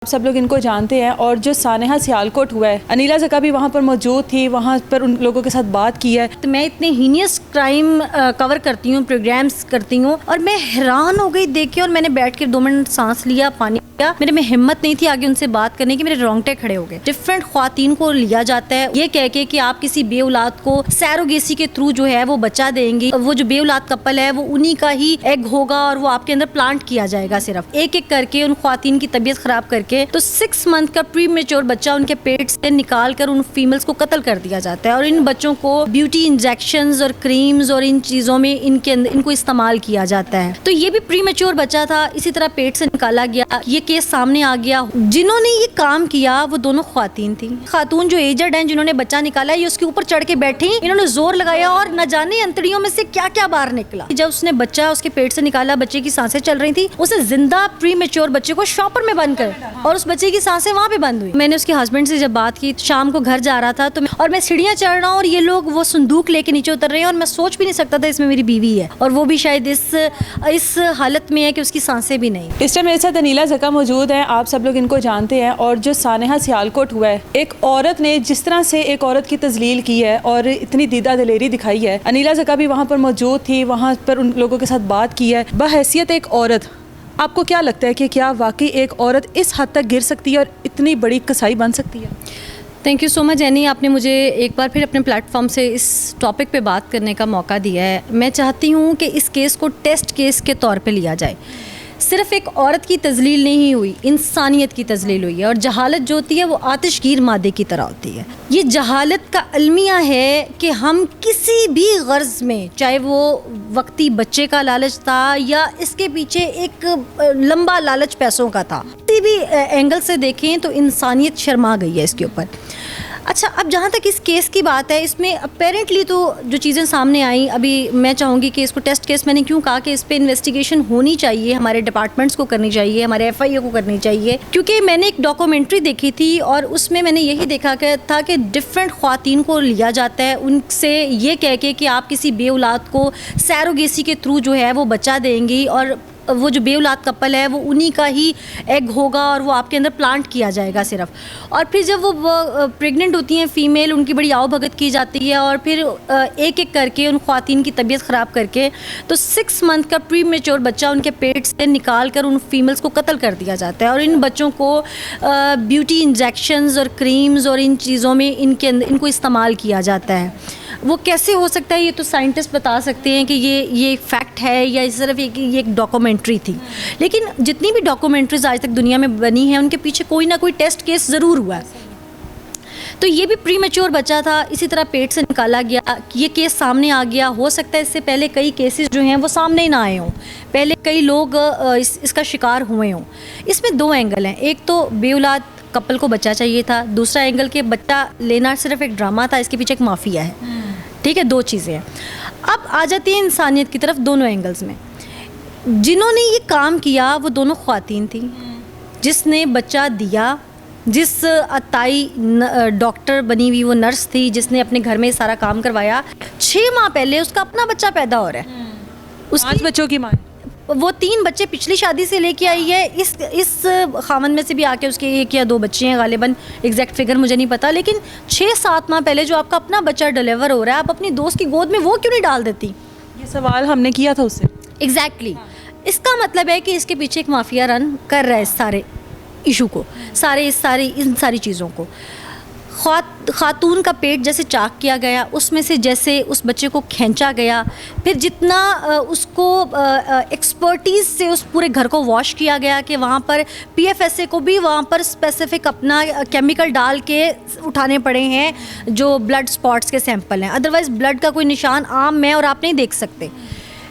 सब लोग इनको जानते हैं और जो सानेहा सियालकोट हुआ है, अनीला ज़का भी वहाँ पर मौजूद थी, वहाँ पर उन लोगों के साथ बात की है। तो मैं इतने हीनियस क्राइम कवर करती हूँ, प्रोग्राम्स करती हूँ और मैं हैरान हो गई देख के। और मैंने बैठ के 2 मिनट सांस लिया, पानी पिया। मेरे में हिम्मत नहीं थी आगे उनसे बात करने की, मेरे रोंगटे खड़े हो गए। डिफरेंट ख्वातीन को लिया जाता है ये कह के कि आप किसी बे औलाद को सैरोगेसी के थ्रू जो है वो बच्चा देंगी। वो जो बे औलाद कपल है वो उन्हीं का ही एग होगा और वो आपके अंदर प्लांट किया जाएगा। सिर्फ एक एक करके उन ख्वातीन की तबीयत खराब करके तो 6 मंथ का प्री मेच्योर बच्चा उनके पेट से निकाल कर उन फीमेल्स को कत्ल कर दिया जाता है। और इन बच्चों को ब्यूटी इंजेक्शंस और क्रीम्स और इन चीज़ों में इनको इस्तेमाल किया जाता है। तो ये भी प्री मेच्योर बच्चा था, इसी तरह पेट से निकाला गया। ये केस सामने आ गया। जिन्होंने ये काम किया वो दोनों ख्वातीन थी। खातून जो एजड हैं जिन्होंने बच्चा निकाला, ये उसके ऊपर चढ़ के बैठी, इन्होंने जोर लगाया और न जाने अंतड़ियों में से क्या क्या बाहर निकला। जब उसने बच्चा उसके पेट से निकाला, बच्चे की सांसें चल रही थी, उसने जिंदा प्री मेच्योर बच्चे को शॉपर में बंद कर और उस बच्चे की सांसें वहाँ पे बंद हुई। मैंने उसके हस्बैंड से जब बात की, शाम को घर जा रहा था तो और मैं सीढ़ियाँ चढ़ रहा हूँ और ये लोग वो संदूक लेके नीचे उतर रहे हैं और मैं सोच भी नहीं सकता था इसमें मेरी बीवी है और वो भी शायद इस हालत में है कि उसकी सांसें भी नहीं। इस टाइम मेरे साथ अनीला ज़का मौजूद है, आप सब लोग इनको जानते हैं। और जो सानेहा सियालकोट हुआ है, एक औरत ने जिस तरह से एक औरत की तजलील की है और इतनी दीदा दिलेरी दिखाई है। अनीला ज़का भी वहाँ पर मौजूद थी, वहाँ पर उन लोगों के साथ बात की है। बहैसियत एक औरत, आपको क्या लगता है कि क्या वाकई एक औरत इस हद तक गिर सकती है और इतनी बड़ी कसाई बन सकती है? Thank you so much any, आपने मुझे एक बार फिर अपने प्लेटफॉर्म से इस टॉपिक पे बात करने का मौका दिया है। मैं चाहती हूँ कि इस केस को टेस्ट केस के तौर पे लिया जाए। सिर्फ एक औरत की तजलील नहीं हुई, इंसानियत की तजलील हुई है। और जहालत जो होती है वो आतिशगीर मादे की तरह होती है। ये जहालत का अलमिया है कि हम किसी भी गर्ज में, चाहे वो वक्ती बच्चे का लालच था या इसके पीछे एक लंबा लालच पैसों का था, किसी भी एंगल से देखें तो इंसानियत शर्मा गई है इसके ऊपर। अच्छा, अब जहाँ तक इस केस की बात है, इसमें अपेरेंटली तो जो चीज़ें सामने आई, अभी मैं चाहूँगी कि इसको टेस्ट केस, मैंने क्यों कहा कि इस पर इन्वेस्टिगेशन होनी चाहिए, हमारे डिपार्टमेंट्स को करनी चाहिए, हमारे FIA को करनी चाहिए। क्योंकि मैंने एक डॉक्यूमेंट्री देखी थी और उसमें मैंने यही देखा था कि डिफरेंट ख्वातीन को लिया जाता है, उनसे ये कह के कि आप किसी बे औलाद को सैरोगेसी के थ्रू जो है वो बच्चा देंगी और वो जो बे औलाद कपल है वो उन्हीं का ही एग होगा और वो आपके अंदर प्लांट किया जाएगा सिर्फ। और फिर जब वो प्रेग्नेंट होती हैं फीमेल, उनकी बड़ी आओ भगत की जाती है और फिर एक एक करके उन ख्वातीन की तबीयत ख़राब करके तो 6 मंथ का प्री मेच्योर बच्चा उनके पेट से निकाल कर उन फीमेल्स को कत्ल कर दिया जाता है। और इन बच्चों को ब्यूटी इंजेक्शंस और क्रीम्स और इन चीज़ों में इनको इस्तेमाल किया जाता है। वो कैसे हो सकता है ये तो साइंटिस्ट बता सकते हैं कि ये फैक्ट है या सिर्फ एक डॉक्यूमेंट्री थी। लेकिन जितनी भी डॉक्यूमेंट्रीज आज तक दुनिया में बनी हैं उनके पीछे कोई ना कोई टेस्ट केस ज़रूर हुआ है। तो ये भी प्री मेच्योर बच्चा था, इसी तरह पेट से निकाला गया, ये केस सामने आ गया। हो सकता है इससे पहले कई केसेस जो हैं वो सामने ना आए हों, पहले कई लोग इसका शिकार हुए हों। इसमें 2 एंगल हैं। एक तो बे औलाद कपल को बच्चा चाहिए था, दूसरा एंगल के बच्चा लेना सिर्फ एक ड्रामा था, इसके पीछे एक माफिया है। ठीक है, 2 चीज़ें हैं। अब आ जाती है इंसानियत की तरफ। दोनों एंगल्स में जिन्होंने ये काम किया वो दोनों ख्वातीन थी। जिसने बच्चा दिया, जिस अताई डॉक्टर बनी हुई वो नर्स थी, जिसने अपने घर में सारा काम करवाया, 6 माह पहले उसका अपना बच्चा पैदा हो रहा है। 5 बच्चों की माँ, वो 3 बच्चे पिछली शादी से लेके आई है। इस खामन में से भी आके उसके 1 या 2 बच्चे हैं गालिबन, एग्जैक्ट फिगर मुझे नहीं पता। लेकिन 6-7 माह पहले जो आपका अपना बच्चा डिलीवर हो रहा है, आप अपनी दोस्त की गोद में वो क्यों नहीं डाल देती? ये सवाल हमने किया था उससे। एग्जैक्टली इसका मतलब है कि इसके पीछे एक माफिया रन कर रहा है इस सारे इशू को, इन सारी चीज़ों को। खातून का पेट जैसे चाक किया गया, उसमें से जैसे उस बच्चे को खींचा गया, फिर जितना उसको एक्सपर्टीज़ से उस पूरे घर को वॉश किया गया कि वहाँ पर PFSA को भी वहाँ पर स्पेसिफिक अपना केमिकल डाल के उठाने पड़े हैं जो ब्लड स्पॉट्स के सैंपल हैं। अदरवाइज़ ब्लड का कोई निशान आम मैं और आप नहीं देख सकते।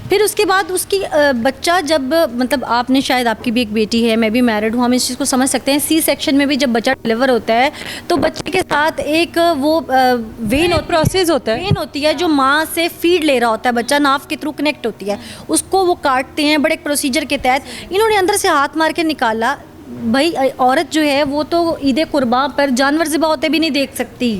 फिर उसके बाद उसकी बच्चा जब, मतलब आपने शायद, आपकी भी एक बेटी है, मैं भी मैरिड हूँ, हम इस चीज़ को समझ सकते हैं। C सेक्शन में भी जब बच्चा डिलीवर होता है तो बच्चे के साथ एक वो वेन प्रोसेस होता है, वेन होती है जो माँ से फीड ले रहा होता है, बच्चा नाव के थ्रू कनेक्ट होती है, उसको वो काटते हैं बड़े प्रोसीजर के तहत। इन्होंने अंदर से हाथ मार के निकाला, भाई औरत जो है वो तो ईद कुर्बा पर जानवर ज़िबा होते भी नहीं देख सकती।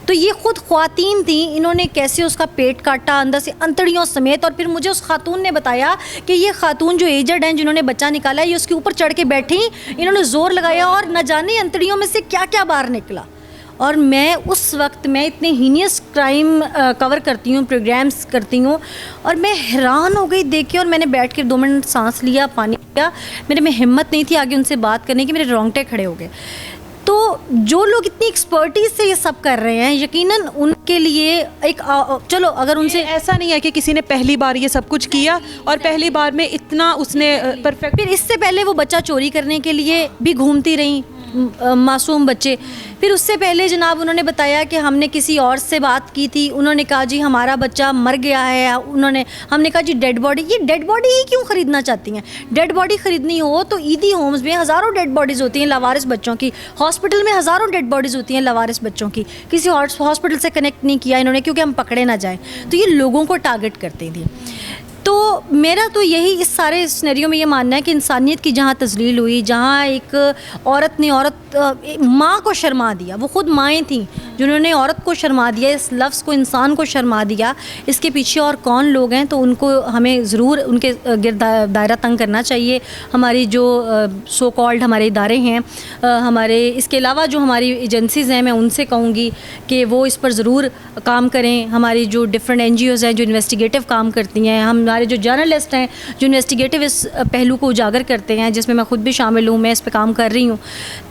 तो ये खुद ख्वातीन थी, इन्होंने कैसे उसका पेट काटा अंदर से अंतड़ियों समेत। और फिर मुझे उस खातून ने बताया कि ये खातून जो एजड हैं जिन्होंने बच्चा निकाला है, ये उसके ऊपर चढ़ के बैठी, इन्होंने ज़ोर लगाया और न जाने अंतड़ियों में से क्या क्या बाहर निकला। और मैं उस वक्त, मैं इतने हीनियस क्राइम कवर करती हूँ, प्रोग्राम्स करती हूँ, और मैं हैरान हो गई देख के। और मैंने बैठ के 2 मिनट सांस लिया, पानी पिया, मेरे में हिम्मत नहीं थी आगे उनसे बात करने की, मेरे रोंगटे खड़े हो गए। तो जो लोग इतनी एक्सपर्टीज से ये सब कर रहे हैं, यकीनन उनके लिए एक चलो अगर उनसे ऐसा नहीं है कि किसी ने पहली बार ये सब कुछ किया और पहली बार में इतना उसने परफेक्ट। फिर इससे पहले वो बच्चा चोरी करने के लिए भी घूमती रही, मासूम बच्चे। फिर उससे पहले जनाब उन्होंने बताया कि हमने किसी और से बात की थी, उन्होंने कहा जी हमारा बच्चा मर गया है। हमने कहा जी डेड बॉडी, ये डेड बॉडी ही क्यों ख़रीदना चाहती हैं? डेड बॉडी ख़रीदनी हो तो ईदी होम्स में हज़ारों डेड बॉडीज़ होती हैं लावारिस बच्चों की, हॉस्पिटल में हज़ारों डेड बॉडीज़ होती हैं लावारिस बच्चों की। किसी हॉस्पिटल से कनेक्ट नहीं किया इन्होंने क्योंकि हम पकड़े ना जाएँ। तो ये लोगों को टारगेट करती थी। तो मेरा तो यही इस सारे सिनेरियो में ये मानना है कि इंसानियत की जहाँ तज़लील हुई, जहाँ एक औरत ने माँ को शर्मा दिया, वो ख़ुद माएँ थीं जिन्होंने औरत को शर्मा दिया, इस लफ्ज़ को, इंसान को शर्मा दिया। इसके पीछे और कौन लोग हैं, तो उनको हमें ज़रूर उनके दायरा तंग करना चाहिए। हमारी जो सो कॉल्ड हमारे इदारे हैं, हमारे इसके अलावा जो हमारी एजेंसीज़ हैं, मैं उनसे कहूँगी कि वो इस पर ज़रूर काम करें। हमारी जो डिफरेंट NGOs हैं जो इन्वेस्टिगेटिव काम करती हैं, हमारे जो जर्नलिस्ट हैं जो इन्वेस्टिगेटिव इस पहलू को उजागर करते हैं, जिसमें मैं ख़ुद भी शामिल हूँ, मैं इस पर काम कर रही हूँ,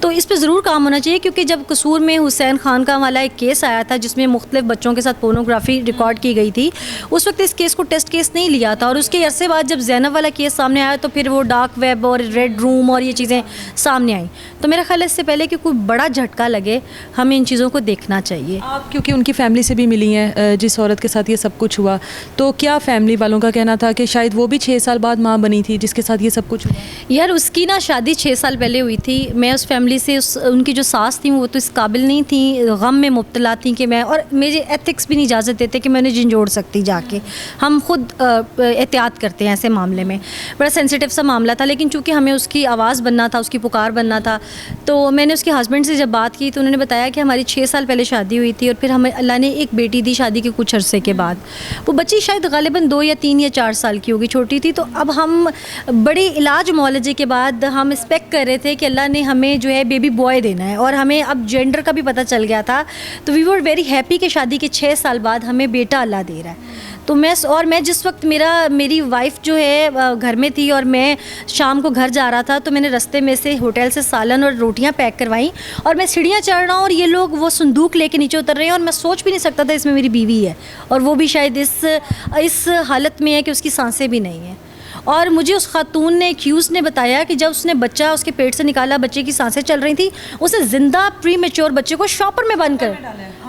तो इस पर ज़रूर काम होना चाहिए। क्योंकि जब कसूर में हुसैन खान का वाला एक केस आया था जिसमें मुख्तलिफ बच्चों के साथ पोर्नोग्राफी रिकॉर्ड की गई थी, उस वक्त इस केस को टेस्ट केस नहीं लिया था। और उसके अरसे बाद जब ज़ैनब वाला केस सामने आया तो फिर वो डार्क वेब और रेड रूम और ये चीज़ें सामने आई। तो मेरा ख्याल है इससे पहले कि कोई बड़ा झटका लगे, हमें इन चीज़ों को देखना चाहिए। आप क्योंकि उनकी फैमिली से भी मिली हैं जिस औरत के साथ ये सब कुछ हुआ, तो क्या फैमिली वालों का कहना था कि शायद वो भी 6 साल बाद माँ बनी थी जिसके साथ ये सब कुछ हुआ? यार उसकी ना शादी 6 साल पहले हुई थी। मैं उस फैमिली से उनकी जो सास थी वो तो इस काबिल नहीं थी, गम में मुब्तला थी कि मैं, और मेरे एथिक्स भी नहीं इजाज़त देते कि मैं उन्हें झंझोड़ सकती जाके। हम खुद एहतियात करते हैं ऐसे मामले में, बड़ा सेंसिटिव सा मामला था। लेकिन चूँकि हमें उसकी आवाज़ बनना था, उसकी पुकार बनना था, तो मैंने उसके हस्बैंड से जब बात की तो उन्होंने बताया कि हमारी 6 साल पहले शादी हुई थी और फिर हमें अल्लाह ने एक बेटी दी शादी के कुछ अरसे के बाद। वो बच्ची शायद गालिबन 2 या 3 या 4 साल की होगी, छोटी थी। तो अब हम बड़ी इलाज मुआलजे के बाद हम एक्सपेक्ट कर रहे थे कि अल्लाह ने हमें जो है बेबी बॉय देना है, और हमें अब जेंडर का भी पता चल गया था। तो वी वर वेरी हैप्पी कि शादी के 6 साल बाद हमें बेटा अल्लाह दे रहा है। तो मैं जिस वक्त मेरी वाइफ जो है घर में थी और मैं शाम को घर जा रहा था, तो मैंने रास्ते में से होटल से सालन और रोटियां पैक करवाई और मैं सीढ़ियाँ चढ़ रहा हूँ और ये लोग वो संदूक लेके नीचे उतर रहे हैं, और मैं सोच भी नहीं सकता था इसमें मेरी बीवी है, और वो भी शायद इस हालत में है कि उसकी सांसें भी नहीं हैं। और मुझे उस खातून ने, एक्यूज़ ने बताया कि जब उसने बच्चा उसके पेट से निकाला, बच्चे की सांसें चल रही थी, उसने ज़िंदा प्री मैच्योर बच्चे को शॉपर में बंद कर,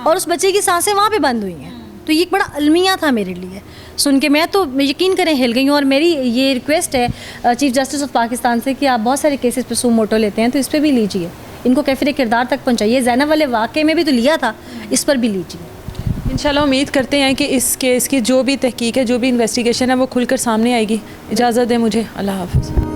और उस बच्चे की सांसें वहाँ पे बंद हुई हैं। तो ये एक बड़ा अलमिया था मेरे लिए सुन के। मैं तो यकीन करें हिल गई हूँ। और मेरी ये रिक्वेस्ट है चीफ़ जस्टिस ऑफ पाकिस्तान से कि आप बहुत सारे केसेस पे सू मोटो लेते हैं, तो इस पर भी लीजिए, इनको कैफिर किरदार तक पहुँचाइए। ज़ैनब वाले वाक़े में भी तो लिया था, इस पर भी लीजिए। इंशाल्लाह उम्मीद करते हैं कि इस केस की जो भी तहकीक है, जो भी इन्वेस्टिगेशन है, वो खुलकर सामने आएगी। इजाज़त दें मुझे। अल्लाह हाफ़िज़।